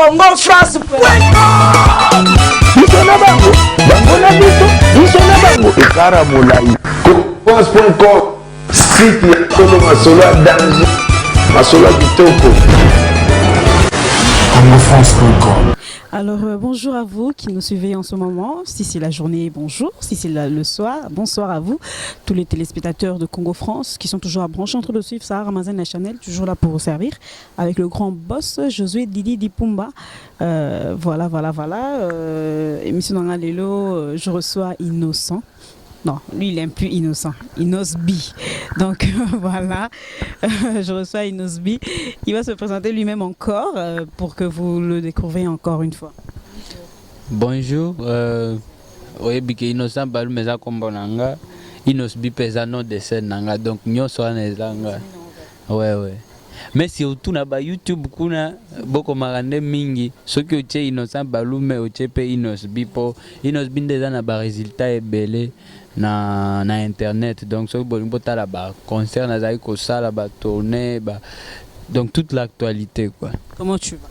congofrance.com. Biso na bango, bango na biso na bango. Ekara molai. France.com, site ya solo masolo ya danger, masolo ya kitoko. Congofrance.com. Alors bonjour à vous qui nous suivez en ce moment. Si c'est la journée, bonjour. Si c'est le soir, bonsoir à vous. Tous les téléspectateurs de Congo France qui sont toujours à brancher entre de suivre Sarah Ramazan la Chanel, toujours là pour vous servir. Avec le grand boss Josué Didi Dipumba. Voilà. Émission dans Lelo, je reçois Innocent. Non, lui il est plus innocent, Inosbi. Donc voilà, je reçois Inosbi. Il va se présenter lui-même encore pour que vous le découvriez encore une fois. Bonjour, oui, bike innocent balu meza kombonanga, Inosbi pesa non de scène nanga, donc nyoso anezanga. Ouais. Mais surtout na ba YouTube kuna boko marande mingi, soki oche innocent balu me oche pe Inosbi po Inosbi ndeza na ba résultat ebele. Na internet, donc ce que la concert na ko sala ba tournée donc toute l'actualité quoi. Comment tu vas?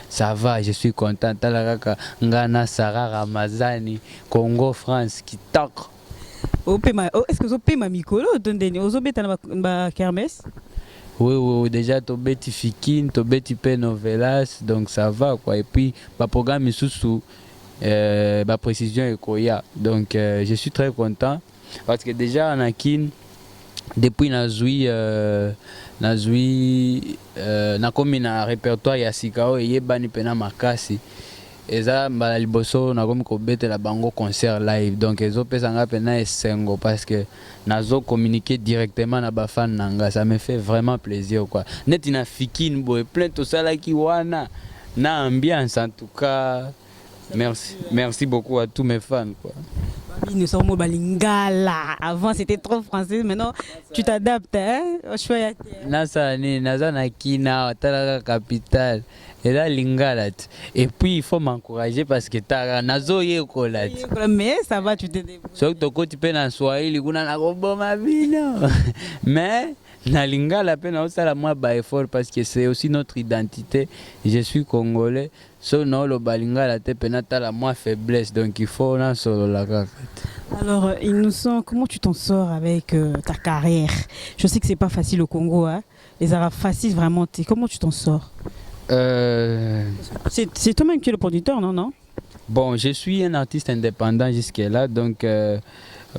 Ça va, je suis content. Talaraka ngana Sarah Ramazani Congo France qui toque. Est-ce que vous avez ma micro vous avez ma kermesse? Oui, déjà to beti fikine, to beti pe novelas, donc ça va quoi. Et puis ba programme sous ma précision est koya. Donc je suis très content parce que déjà en Akin depuis nazoui na komi na répertoire ya sikao et bani pena makasi eza mbala liboso na komi ko betela bango concert live, donc ezo pesanga pena esengo parce que nazo communiquer directement na ba fan nanga, ça me fait vraiment plaisir quoi. Net na fikine boy plein to sala ki wana na ambiance en tout cas. Merci beaucoup à tous mes fans quoi. Nous sommes au Balingala. Avant c'était trop français, maintenant tu t'adaptes hein. Naza kina tala capitale et là lingala. Et puis il faut m'encourager parce que ta nazo yekola. Mais ça va, tu te débrouilles. Sauf que tu peux na Swahili kuna na koboma bino. Mais na lingala pena osala moi ba effort parce que c'est aussi notre identité. Je suis congolais. So non le balingala te pena tala moi faiblesse, donc il faut na solo la kaka. Alors Innocent, comment tu t'en sors avec ta carrière? Je sais que c'est pas facile au Congo hein. Les Arabes faciles vraiment. Comment tu t'en sors? C'est toi-même qui es le producteur, non? Bon, je suis un artiste indépendant jusque-là, donc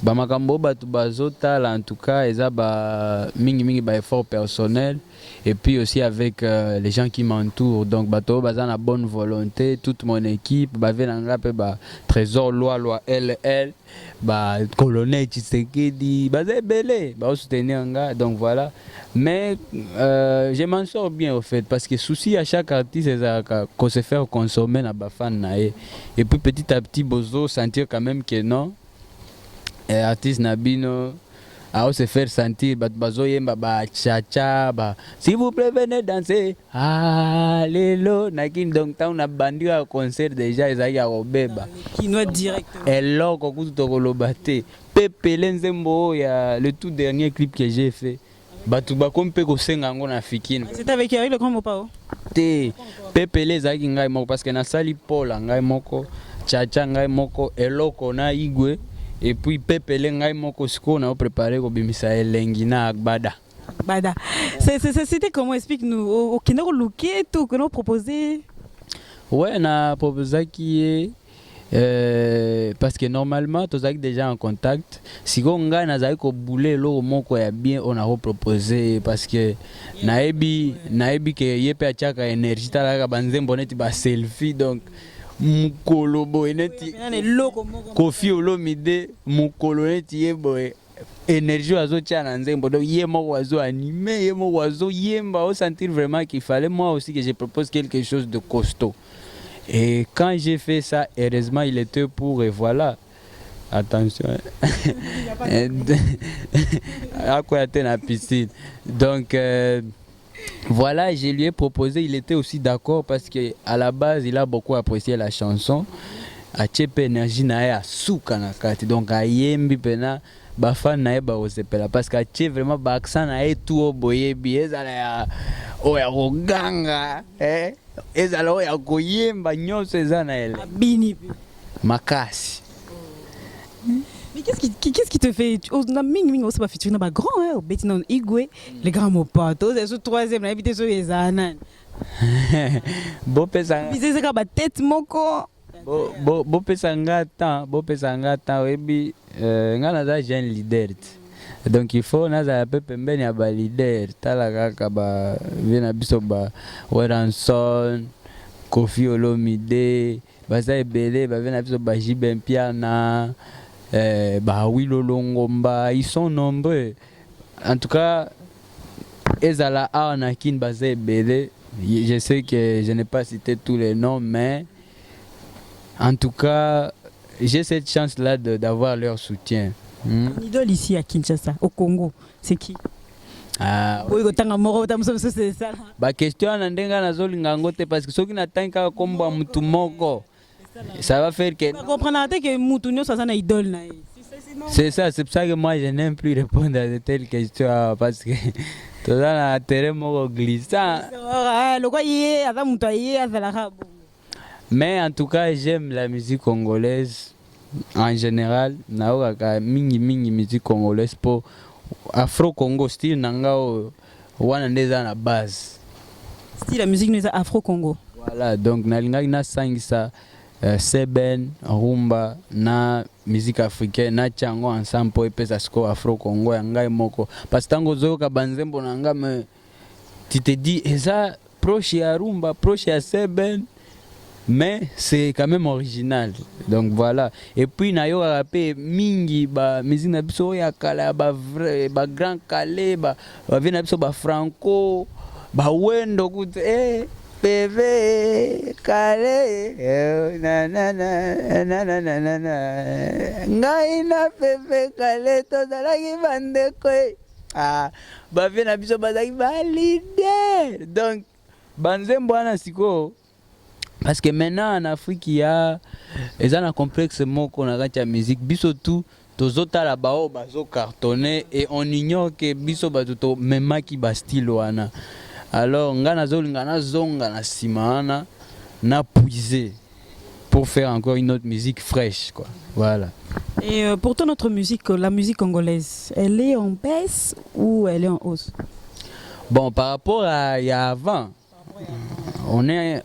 bamakambo batu bazotala en tout cas eza ba mingi ba effort personnel et puis aussi avec les gens qui m'entourent, donc bato baza na bonne volonté, toute mon équipe bavenanga pe ba trésor loi LL ba colonel Tshisekedi baza belé ba soutenir nga, donc voilà. Mais je m'en sors bien au fait parce que souci à chaque artiste c'est qu'on se faire consommer na ba fan na et puis petit à petit bozo sentir quand même que non artiste Nabino à se faire sentir bazo yemba ba cha ba s'il vous plaît venez danser alléluia nakin, donc ta on a bandi à concert déjà ils a robeba qui note directement hello kokutu tokolobate Pepe Lenzembo ya le tout dernier clip que j'ai fait batu bakompe ko senga ngo na fikine. C'était avec le grand Mopao te Pepe Lezaki ngai moko parce que na sali Paula ngai moko chacha ngai moko eloko na igwe. Et puis Pepe Lengai moko siko na préparé ko bimisa elengina akbada. Bada. C'était comment, explique-nous au Kinero Luke tout que nous proposer. Ouais, na proposé qui est parce que normalement tous avec déjà en contact. Si on nga na zai ko boule lo moko ya bien on a proposé parce que naebi que yepe achaka énergie tala ka banzembo neti ba selfie, donc mukolo boy neti Kofi Olomide mukolo neti yeboy énergie azo tchana nzembo, donc yemo wazo animé yemo wazo yemba au sentir vraiment qu'il fallait moi aussi que je propose quelque chose de costaud. Et quand j'ai fait ça, heureusement il était pour et voilà. Attention. À quoi était la piscine. Donc voilà, je lui ai proposé, il était aussi d'accord parce que à la base il a beaucoup apprécié la chanson. A chepe énergie na ya souka na kati, donc a yembi pena ba fan na ba osepela parce que a che vraiment ba accent na tout boye bieza na ya o ya ganga ezala oyo ya koyemba nyonso eza na ele Bini. makasi. Mais qu'est-ce qui te fait on a ming aussi pas featuring na ba grand hein, Bettina Igwe, les grands mopato, c'est sur troisième la invité sur les anan. Bopesa Bisé ka ba tête moko. bopesa nga temps oyebi nga naza jeune leader ti. Donc il faut nazala mpe pembeni ya balider tala kaka bavie na biso ba Weranson, Kofi Olomide baza ebele bavie na biso ba Jibe Mpiana, Willow Longomba, ils sont nombreux. En tout cas ezala awa na kini baza ebele. Je sais que je n'ai pas cité tous les noms, mais en tout cas, j'ai cette chance-là d'avoir leur soutien. Une idole ici à Kinshasa, au Congo, c'est qui? Oui, c'est ça. Ba question na ndenga na zolinga ngote parce que soki na tanka komba mutu moko ça va faire que comprendre que mutu nyo ça na idole na. C'est ça, c'est pour ça que moi je n'aime plus répondre à de telles questions parce que tout ça na terrain moko glissant. Mais en tout cas, j'aime la musique congolaise en général. Naoka mingi musique congolaise pour Afro-Congo style nanga wana ndeza na base. Style la musique n'est Afro-Congo. Voilà, donc nalinga na sangisa seben rumba na musique africaine na chango ensemble pour epesa score Afro-Congo yanga moko. Parce que tango zoka banzembo nanga me tu te dis eza proche ya rumba, proche ya seben. Mais c'est quand même original. Donc voilà. Et puis nayo rapé mingi ba musique na biso ya kala ba vrai ba grand calé ba vient biso ba franco ba wendo kut PV calé na na na na na na na ngai na PV calé to dala ki bande ko ba vient biso ba leader. Donc banzembo ana siko. Parce que maintenant en Afrique il y a un complexe moko na kati ya musique biso tout tozota la bao bazo cartonner et on ignore que biso batuto memaki ba style wana. Alors ngana zolinga na zonga na simana na puiser pour faire encore une autre musique fraîche quoi. Voilà. Et pourtant notre musique, la musique congolaise, elle est en baisse ou elle est en hausse? Bon, par rapport à il y a avant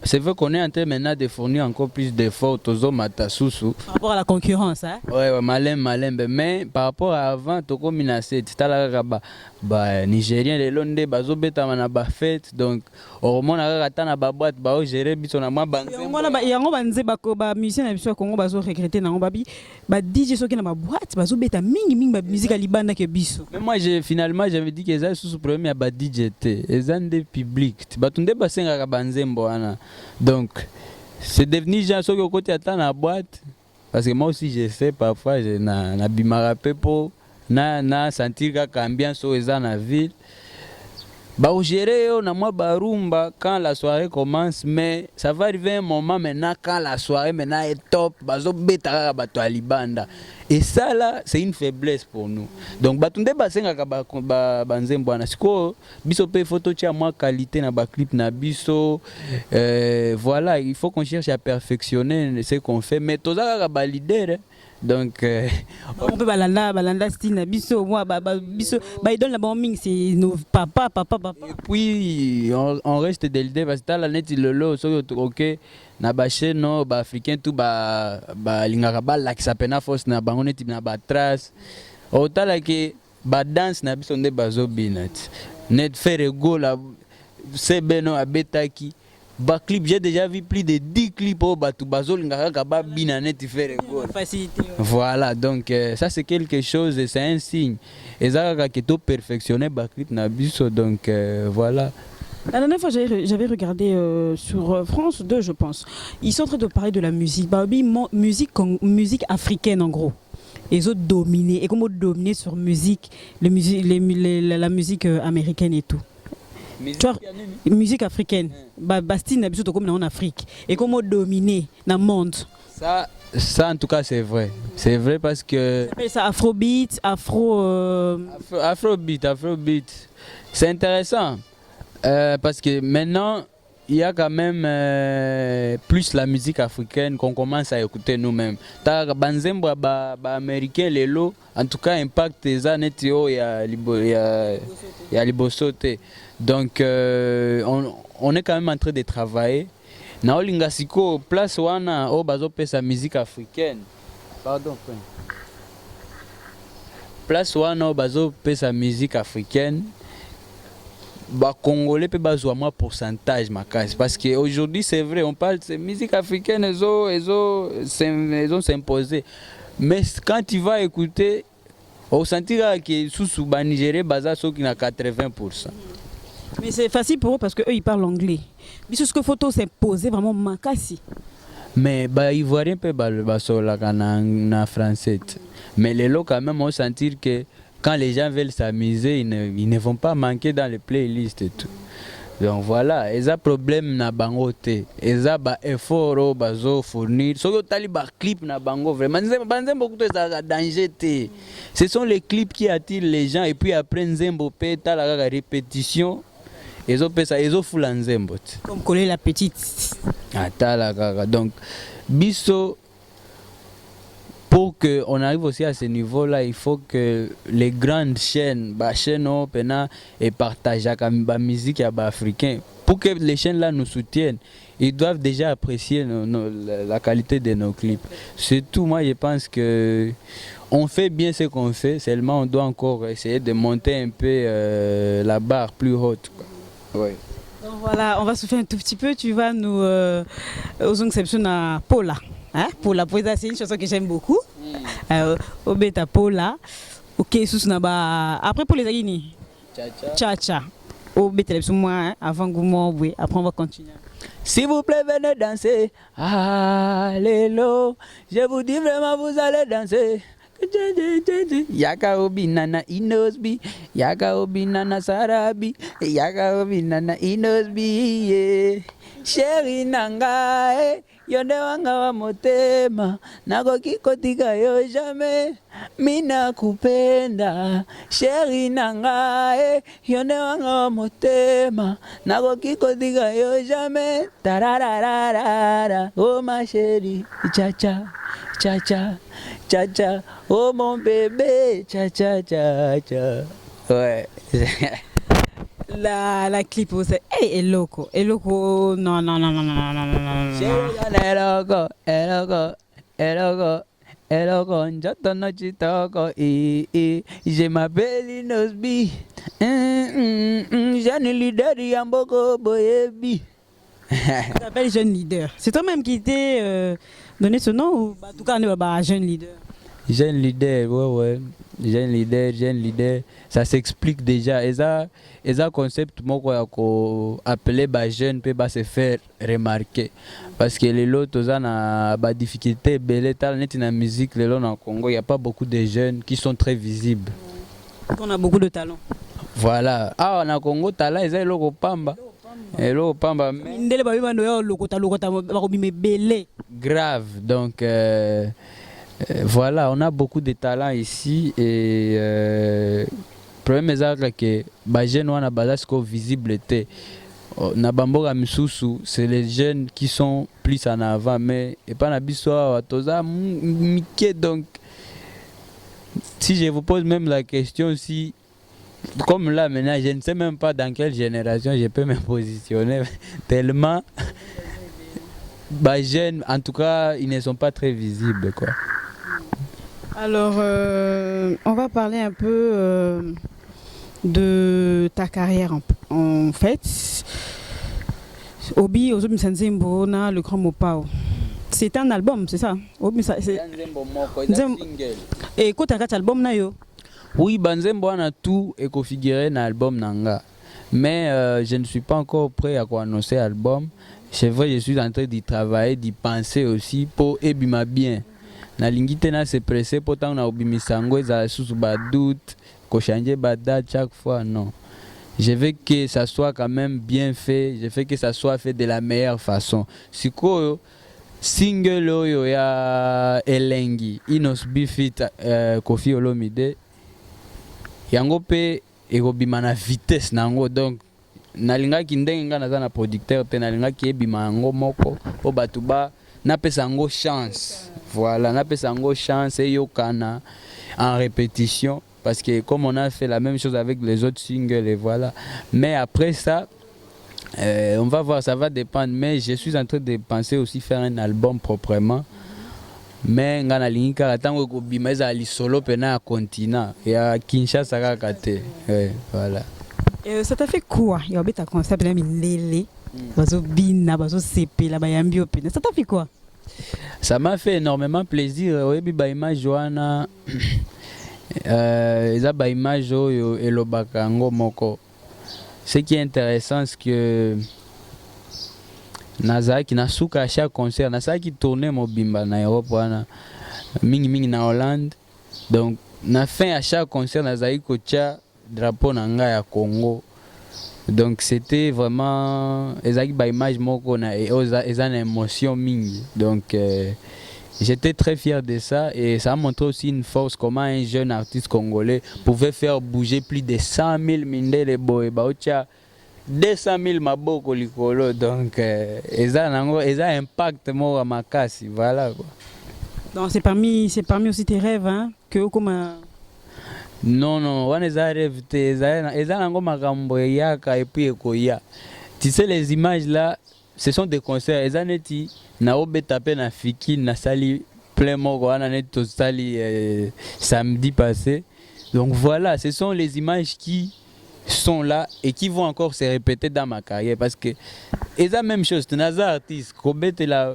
c'est vrai qu'on est en train maintenant de fournir encore plus d'efforts aux matasusu. Par rapport à la concurrence, hein? Ouais, malin, mais par rapport à avant, toko minase, titala ba Nigérien de Londres, bazo beta mana ba fête, donc au moment na kata na ba boîte ba gérer biso na ma banze. Yango banze ba musicien na biso Congo bazo regretter na babi ba DJ soki na ba boîte bazo beta mingi ba musique à libanda ke biso. Mais moi finalement j'avais dit que ça sous premier ya ba DJ té, ezande public. Batunde basenga ka banzembo ana. Donc c'est devenu genre soki au côté ata na boîte parce que moi aussi je sais parfois je na bimara pepo na sentir kaka ambiance eza na ville. Bah gérer on a moi barumba quand la soirée commence, mais ça va arriver un moment maintenant quand la soirée maintenant est top, bazo beta bato alibanda. Et ça là c'est une faiblesse pour nous. Donc batunde basenga ka banzembo na siko biso pe photo tia moi qualité na ba clip na biso voilà, il faut qu'on cherche à perfectionner ce qu'on fait, mais tozaka ba leader. Donc on peut balanda style na biso moi biso ba idole na bombing c'est nos papa. Et puis on reste des leaders parce que la net le lo so OK na ba chaîne no ba africain tout ba lingaka ba la qui s'appelle force na bango net na ba trace otala ke ba dance na biso nde bazo binat net faire go la c'est beno abetaki. Ba clip, j'ai déjà vu plus de 10 clips au Batu Bazol Ngaka Binanet faire voilà, donc ça c'est quelque chose et c'est un signe. Et ça qui est perfectionné ba clip na biso, donc voilà. La dernière fois j'avais regardé sur France 2 je pense. Ils sont en train de parler de la musique, musique africaine en gros. Les autres dominés et comment dominer sur musique, la musique américaine et tout. Musique africaine, Bastille n'a besoin de comme en Afrique et comment dominer dans le monde. Ça en tout cas c'est vrai parce que. Ça s'appelle ça Afrobeat, Afrobeat. C'est intéressant parce que maintenant il y a quand même plus la musique africaine qu'on commence à écouter nous-mêmes. Ta banzembo ba américain lelo en tout cas impact eza netio ya libosote. Donc on est quand même en train de travailler. Na olinga siko place wana o bazo pesa musique africaine. Pardon. Place wana o bazo pesa musique africaine. Bah congolais peut bazoa moi pourcentage makasi parce que aujourd'hui c'est vrai on parle de musique africaine elles ont s'imposé mais quand tu vas écouter on sentira que sous bas Nigérien baza qui na 80%. Mais c'est facile pour eux parce que eux ils parlent anglais. Mais ce que photo s'imposer vraiment makasi. Mais bah ivoirien peut baso la na français. Mais les lots quand même on sentir que quand les gens veulent s'amuser, ils ne vont pas manquer dans les playlists et tout. Donc voilà, ils ont problème na bango te. Ils ont ba effort bazo fournir. So yo tali ba clip na bango vraiment. Banzembo kuto ça danger te. Ce sont les clips qui attirent les gens et puis après nzembo pe ta la répétition. Ils ont fait ça, ils ont fou la nzembo. Comme coller la petite. Ah ta la gaga. Donc biso pour qu'on arrive aussi à ce niveau-là, il faut que les grandes chaînes, et partagent la musique africaine. Pour que les chaînes-là nous soutiennent, ils doivent déjà apprécier la qualité de nos clips. Surtout, moi, je pense que on fait bien ce qu'on fait, seulement on doit encore essayer de monter un peu la barre plus haute. Oui. Donc voilà, on va souffler un tout petit peu. Tu vas nous aux exceptions à Paula. Hein? Paula, c'est une chanson que j'aime beaucoup. Obeta Paula. Ok, après pour les Aguini. Cha-cha. Obeta moi avant Goumon, oui. Après on va continuer. S'il vous plaît, venez danser. Alléluia. Je vous dis vraiment, vous allez danser. Yaka obi nana inosbi, yaka obi nana sarabi, yaka obi nana inosbi, yeah. Chéri nanga, yonde wanga wa motema, nagoki kotika yo jamais, mina kupenda. Chéri nanga, yonde wanga wa motema, nagoki kotika yo jamais, tarararara, oh ma chérie, cha-cha, cha-cha. Cha-cha, oh mon bébé, cha-cha, cha-cha. Ouais. La clip aussi. Hey, Eloko, non. Eloko, njatono chitoko, je m'appelle Inosbi, jeune leader yamboko boyebi. Tu t'appelles jeune leader. C'est toi-même qui t'es donné ce nom ou en tout cas on est jeune leader? Jeune leader, ouais. Jeune leader, ça s'explique déjà. Et ça concept moi quoi appeler ba jeune peut pas se faire remarquer parce que les lots na ba difficulté belé tal net na musique les lots en Congo, il y a pas beaucoup de jeunes qui sont très visibles. On a beaucoup de talent. Voilà. Ah na Congo talent ils ont loko pamba. Hello pamba. Grave. Donc voilà, on a beaucoup de talents ici et le problème est que les jeunes ont une visibilité. Na bamboga misusu, c'est les jeunes qui sont plus en avant, mais et pas na biso toza mike. Donc si je vous pose même la question si comme là maintenant je ne sais même pas dans quelle génération je peux me positionner tellement les jeunes en tout cas ils ne sont pas très visibles quoi. Alors on va parler un peu de ta carrière en fait. Obi Ozobi Sanzembo na le grand Mopao. C'est un album, c'est ça? Obi c'est un single. Et quand tu as album na yo? Oui, Banzembo a tout et configuré dans l'album Nanga. Mais je ne suis pas encore prêt à annoncer l'album. C'est vrai, je suis en train d'y travailler, d'y penser aussi pour ebima bien. Na lingite na se pressé pour tant na obimisango za sous ba doute, ko changer ba date chaque fois non. Je veux que ça soit quand même bien fait, je veux que ça soit fait de la meilleure façon. Siko single oyo ya Elengi, Inosbi fit Koffi Olomide. Yango pe ekobima na vitesse nango donc nalingaki ndenge nga naza na producteur te nalingaki ebima yango moko po bato napesa yango chance. Voilà, napesa yango chance eyokana en répétition parce que comme on a fait la même chose avec les autres singles et voilà. Mais après ça, on va voir, ça va dépendre. Mais je suis en train de penser aussi faire un album proprement. Mais nga nalingi kaka tango kobima ezali solo pena ya continent ya Kinshasa kaka te. Voilà. Ça t'a fait quoi? Il y a un concept de Lélé, bazo bina, bazo sepe, la bayambi opene. Ça t'a fait quoi? Ça m'a fait énormément plaisir. Oyebi ba image joana eza ba image oyo elobaka ngo moko. Ce qui est intéressant c'est que nazaki nasuka à chaque concert, nazaki tourner mobimba na Europe wana mingi na Hollande. Donc na fin à chaque concert nazaki kocha drapeau nanga ya Congo. Donc c'était vraiment ezaki ba image moko na eza na émotion mingi. Donc j'étais très fier de ça et ça a montré aussi une force comment un jeune artiste congolais pouvait faire bouger plus de 100 000 mindele boy baocha 200 000 maboko likolo. Donc eza impact moko makasi, voilà quoi. Donc c'est parmi aussi tes rêves hein que comme Non, on est rêve eza nango makambo yaka et puis ekoya. Tu sais les images là, ce sont des concerts, eza neti na obeta pe na fiki na sali plein moko wana net to sali samedi passé. Donc voilà, ce sont les images qui sont là et qui vont encore se répéter dans ma carrière parce que c'est la même chose. Tu as artiste, Kobete la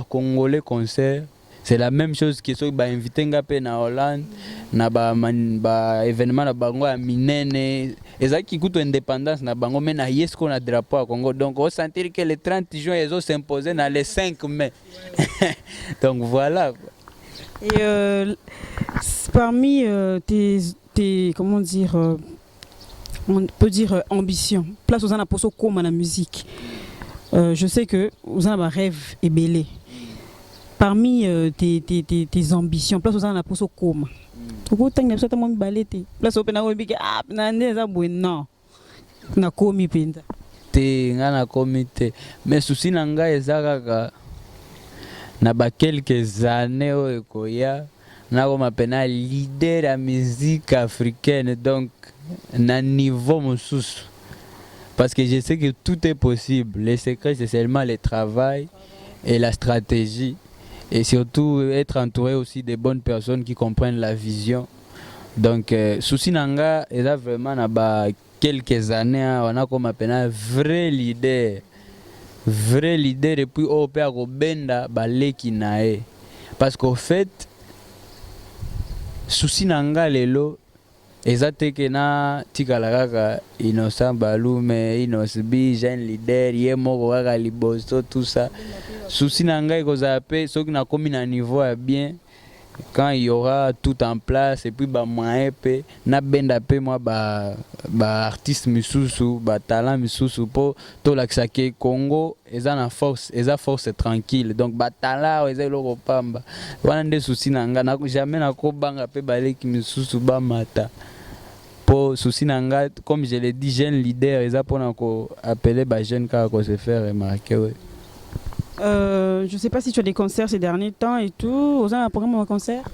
Congolais concert, c'est la même chose que ceux qui invité en Hollande, na ba événement na bango à minene, et ça qui coûte indépendance na bango mais na yes qu'on a drapeau à Congo. Donc on sentir que le 30 juin ils ont s'imposé dans les 5 mai. Donc voilà. Et parmi tes comment dire on peut dire ambition. Place aux anaposo comme la musique. Je sais que vous avez un rêve et belé. Parmi tes ambitions, place aux anaposo comme. Pourquoi tu n'as pas de balete? Place au pénal bique ah nande za bueno. Na komi penda. Te ngana komite. Mais souci nanga ezaka na ba quelques années o ekoya na ko mapena leader la musique africaine donc na niveau mosusu parce que je sais que tout est possible. Le secret c'est seulement le travail et la stratégie et surtout être entouré aussi de bonnes personnes qui comprennent la vision. Donc souci nanga est là vraiment na ba quelques années on a comme appena vrai leader et puis au père benda baleki nae parce qu'au fait souci nanga lelo ezate que na tikala kaka Innocent Balume Inosbi jeune leader ye moko kaka liboso tout ça souci nanga ikoza pe soki na komi na niveau ya bien quand il y aura tout en place et puis ba moyen pe na benda pe moi ba artiste misusu ba talent misusu po to lakisa ke Congo eza na force tranquille donc ba talent eza loko pamba wana nde souci nanga na jamais na ko banga pe baleki misusu ba mata po souci nanga comme je l'ai dit jeune leader eza pona ko appeler ba jeune ka ko se faire remarquer ouais. Je ne sais pas si tu as des concerts ces derniers temps et tout. Vous avez un programme de concert?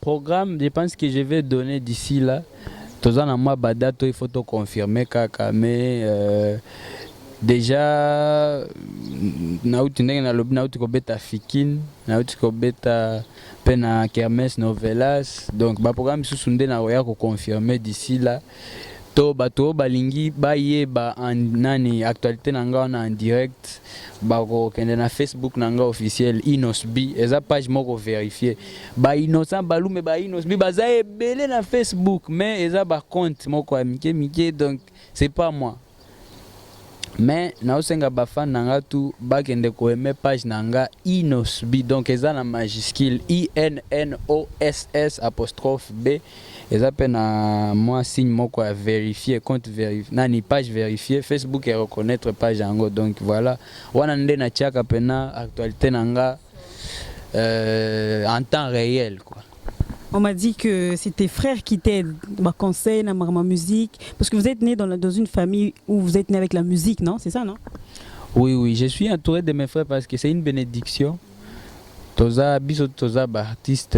Programme, je pense que je vais donner d'ici là. Tous en moi, date, il faut te confirmer, kaka. Mais déjà, nauti na lobi nauti ko beta fikin, nauti ko beta pena kermes novelas. Donc, programme sous sunde na oya ko confirmer d'ici là. To bato balingi baye ba nani actualité nanga en direct ba ko kende na Facebook nanga officiel Inosbi eza page moko vérifier ba Innocent Balume ba Inosbi baza ebele na Facebook mais eza ba compte moko mike donc c'est pas moi mais na osenga ba fan nanga tout ba kende ko aimer page nanga Inosbi donc eza na majuscule INNOSS''B et ça peine à moi signe moko à vérifier compte vérifier nani page vérifier Facebook et reconnaître page ango donc voilà wana nde na tiaka pena actualité nanga en temps réel quoi. On m'a dit que c'est tes frères qui t'aident, ma conseil, ma musique, parce que vous êtes né dans une famille où vous êtes né avec la musique, non? C'est ça, non? Oui, oui, je suis entouré de mes frères parce que c'est une bénédiction. Toza, biso toza, artiste.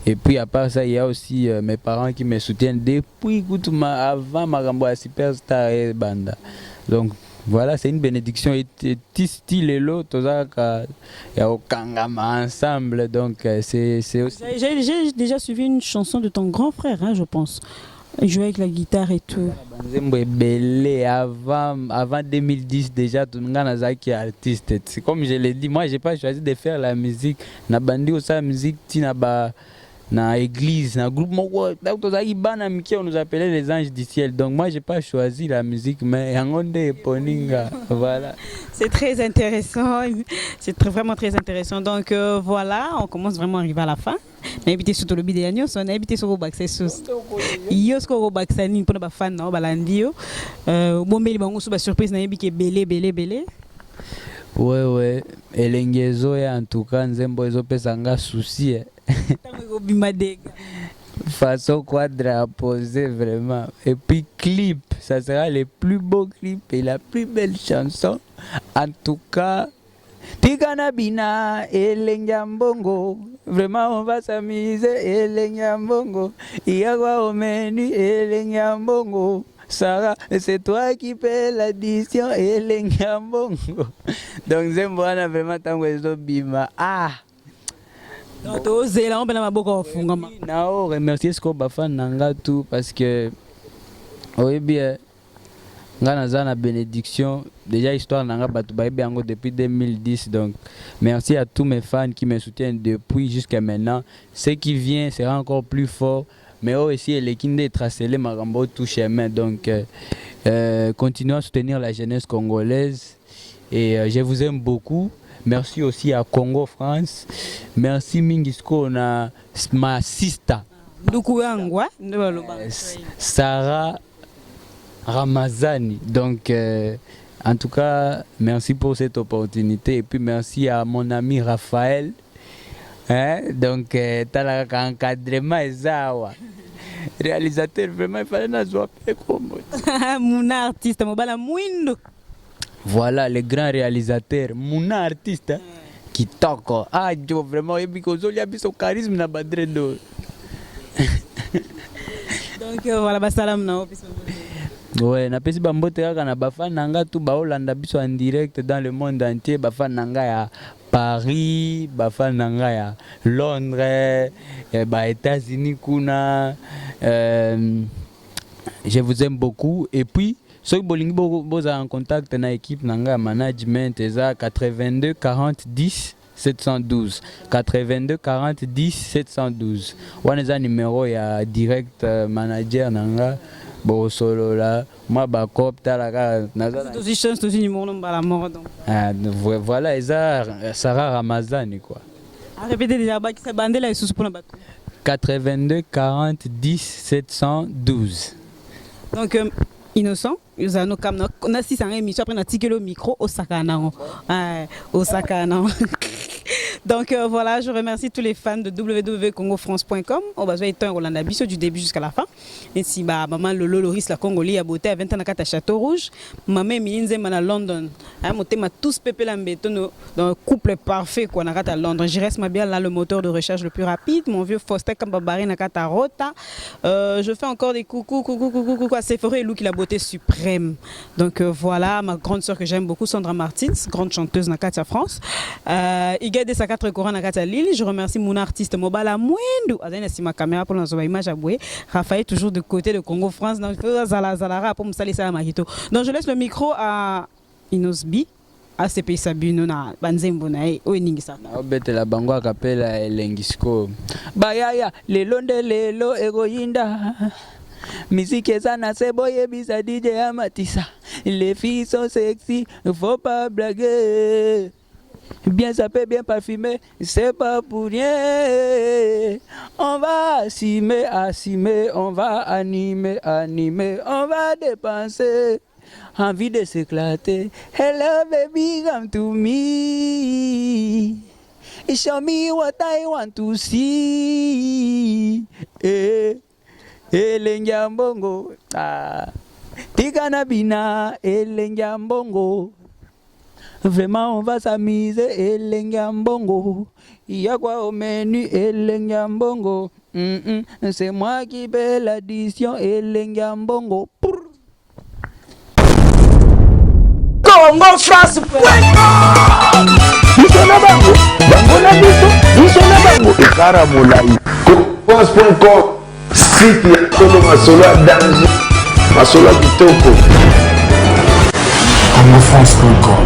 Et puis à part ça, il y a aussi mes parents qui me soutiennent depuis avant Marambo à Superstar et Banda. Donc voilà, c'est une bénédiction. Et style et l'autre, il y a aucun ensemble. Donc c'est aussi. J'ai déjà suivi une chanson de ton grand frère, hein, je pense. Il jouait avec la guitare et tout. Avant 2010 déjà, tout le monde est artiste. C'est comme je l'ai dit, moi j'ai pas choisi de faire la musique. Na bandi la musique, na église, na groupe, on nous appelait les anges du ciel. Donc moi j'ai pas choisi la musique, mais voilà. C'est très intéressant, c'est vraiment très intéressant. Donc voilà, on commence vraiment à arriver à la fin. On a habité sur le lobby de Yannios, on a habité sur le Bac, c'est sous. Yosko au Bac, ça n'est pas de fan, non, balandio. Bon, mais il y a surprise, on a habité belé. Ouais. Et l'engezo, en tout cas, nzembo ezo pesanga souci. Façon quadra à poser vraiment. Et puis clip, ça sera le plus beau clip et la plus belle chanson. En tout cas, Tiganabina et l'enjambongo. Vraiment, on va s'amuser et l'enjambongo. Iagua au menu et l'enjambongo. Sarah, c'est toi qui fais l'addition et l'enjambongo. Donc, j'aime vraiment tant que bima. Ah! Donc, on va remercier ce qu'on va faire tout parce que oui bien la bénédiction déjà histoire depuis 2010 donc merci à tous mes fans qui me soutiennent depuis jusqu'à maintenant. Ce qui vient sera encore plus fort mais aussi les qui tracé les marambo tout chemin donc continuons à soutenir la jeunesse congolaise et je vous aime beaucoup. Merci aussi à Congo France. Merci Mingisco na ma sister. Sarah Ramazani. Donc en tout cas, merci pour cette opportunité et puis merci à mon ami Raphaël. Hein? Donc t'as l'encadrement Ezawa. Réalisateur vraiment il fallait n'azoper comme mon artiste mobala mwindo. Voilà le grand réalisateur, mon artiste qui toque. Ah, Dieu, vraiment, il y a son charisme na badredo. Donc voilà, salam na office. Ouais, na pesi bambote kaka na bafana nanga tout ba Hollanda biso en direct dans le monde entier, bafana nanga ya Paris, bafana nanga ya Londres, ba États-Unis kuna. Je vous aime beaucoup et puis ceux qui sont en contact avec l'équipe de management, c'est 82 40 10 712. 82 40 10 712. On a un numéro, il y a direct manager. Solo là, moi, voilà, Sarah Ramazani. Répétez déjà, 82 40 10 712. Donc, Innocent, nous avons on a 600 émissions après on a tiré le micro au Sakana. Donc voilà, je remercie tous les fans de www.congofrance.com. On va jouer un Rolanda Bisso du début jusqu'à la fin. Et si maman Lolo Loris la Congolais a beauté à 20 ans à Château Rouge, maman Milinze à London. Mon thème a tous pépé l'ambéton dans un couple parfait qu'on a à Londres. Je reste bien là le moteur de recherche le plus rapide. Mon vieux Foster Kambabari Nakata Rota. Je fais encore des coucou à Sephora et Lou qui la beauté suprême. Donc voilà, ma grande soeur que j'aime beaucoup, Sandra Martins, grande chanteuse Nakatia France. Il y a des 4 courants Nakatia Lille. Je remercie mon artiste Mobala Mouendou. Adène ma caméra pour nous image à bouer. Raphaël toujours de côté de Congo France. Donc Zalara pour me salir ça à Mahito. Donc je laisse le micro à Inosbi. ACP Sabino na banzembo na oeningisa na obete la bango akapela elengisco bayaya lelo nde lelo egoyinda musique sana c'est boye bisa DJ Amatissa les filles sont sexy faut pas blaguer bien sapé bien parfumé c'est pas pour rien on va assumer on va animer on va dépenser envie de s'éclater. Hello baby, come to me. Show me what I want to see. Elengyambongo. Tigana bina elengyambongo. Vraiment on va s'amuser elengyambongo. Y'a quoi au menu elengyambongo. C'est moi qui fais l'addition elengyambongo. Congo France biso na bango bango na biso na bango ekara molai France.com site ya solo masolo ya danger masolo ya kitoko CongoFrance.com